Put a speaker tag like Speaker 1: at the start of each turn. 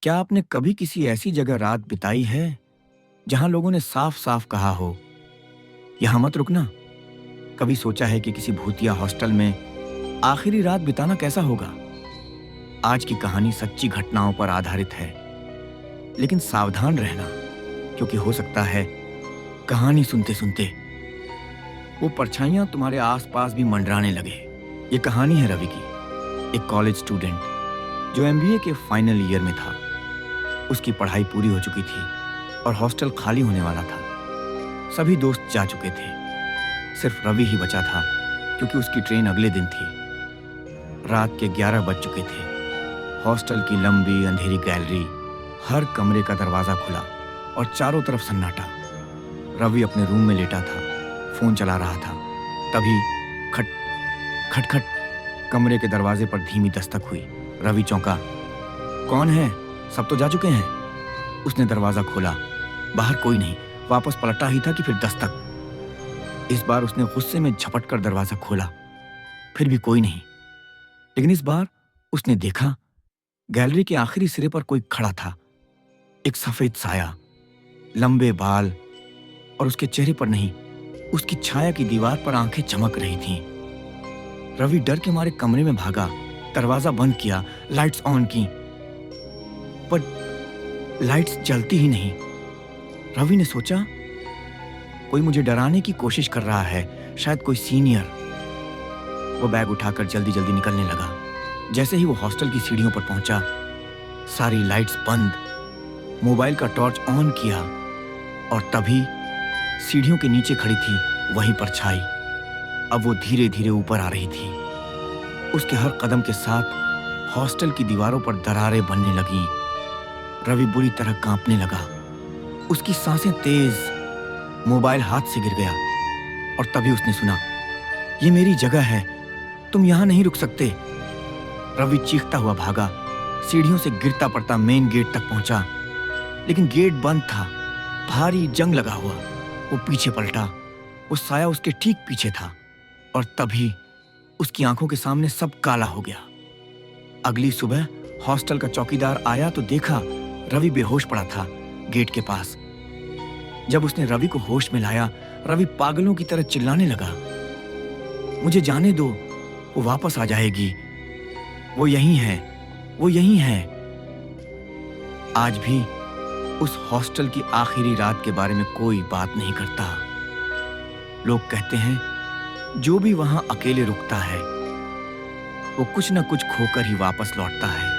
Speaker 1: क्या आपने कभी किसी ऐसी जगह रात बिताई है जहां लोगों ने साफ साफ कहा हो, यहां मत रुकना? कभी सोचा है कि किसी भूतिया हॉस्टल में आखिरी रात बिताना कैसा होगा? आज की कहानी सच्ची घटनाओं पर आधारित है, लेकिन सावधान रहना, क्योंकि हो सकता है कहानी सुनते सुनते वो परछाइयां तुम्हारे आसपास भी मंडराने लगे। ये कहानी है रवि की, एक कॉलेज स्टूडेंट जो एमबीए के फाइनल ईयर में था। उसकी पढ़ाई पूरी हो चुकी थी और हॉस्टल खाली होने वाला था। सभी दोस्त जा चुके थे, सिर्फ रवि ही बचा था, क्योंकि उसकी ट्रेन अगले दिन थी। रात के 11 बज चुके थे। हॉस्टल की लंबी अंधेरी गैलरी, हर कमरे का दरवाजा खुला और चारों तरफ सन्नाटा। रवि अपने रूम में लेटा था, फोन चला रहा था। तभी खट खट खट कमरे के दरवाजे पर धीमी दस्तक हुई। रवि चौंका। कौन है? सब तो जा चुके हैं। उसने दरवाजा खोला, बाहर कोई नहीं। वापस पलटा ही था कि फिर दस्तक। इस बार उसने गुस्से में झपट कर दरवाजा खोला, फिर भी कोई नहीं। लेकिन इस बार उसने देखा, गैलरी के आखिरी सिरे पर कोई खड़ा था। एक सफेद साया, लंबे बाल, और उसके चेहरे पर नहीं, उसकी छाया की दीवार पर आंखें चमक रही थीं। रवि डर के मारे कमरे में भागा, दरवाजा बंद किया, लाइट्स ऑन की, पर लाइट्स जलती ही नहीं। रवि ने सोचा, कोई मुझे डराने की कोशिश कर रहा है, शायद कोई सीनियर। वो बैग उठाकर जल्दी जल्दी निकलने लगा। जैसे ही वो हॉस्टल की सीढ़ियों पर पहुंचा, सारी लाइट्स बंद। मोबाइल का टॉर्च ऑन किया और तभी सीढ़ियों के नीचे खड़ी थी वही परछाई। अब वो धीरे धीरे ऊपर आ रही थी। उसके हर कदम के साथ हॉस्टल की दीवारों पर दरारें बनने लगीं। रवि बुरी तरह कांपने लगा, उसकी सांसें तेज। मोबाइल हाथ से गिर गया और तभी उसने सुना, ये मेरी जगह है, तुम यहां नहीं रुक सकते। रवि चीखता हुआ भागा, सीढ़ियों से गिरता पड़ता मेन गेट तक पहुंचा, लेकिन गेट बंद था, भारी जंग लगा हुआ। वो पीछे पलटा, वो साया उसके ठीक पीछे था, और तभी उसकी आंखों के सामने सब काला हो गया। अगली सुबह हॉस्टल का चौकीदार आया तो देखा रवि बेहोश पड़ा था गेट के पास। जब उसने रवि को होश में लाया, रवि पागलों की तरह चिल्लाने लगा, मुझे जाने दो, वो वापस आ जाएगी, वो यहीं है, वो यहीं है। आज भी उस हॉस्टल की आखिरी रात के बारे में कोई बात नहीं करता। लोग कहते हैं, जो भी वहां अकेले रुकता है, वो कुछ न कुछ खोकर ही वापस लौटता है।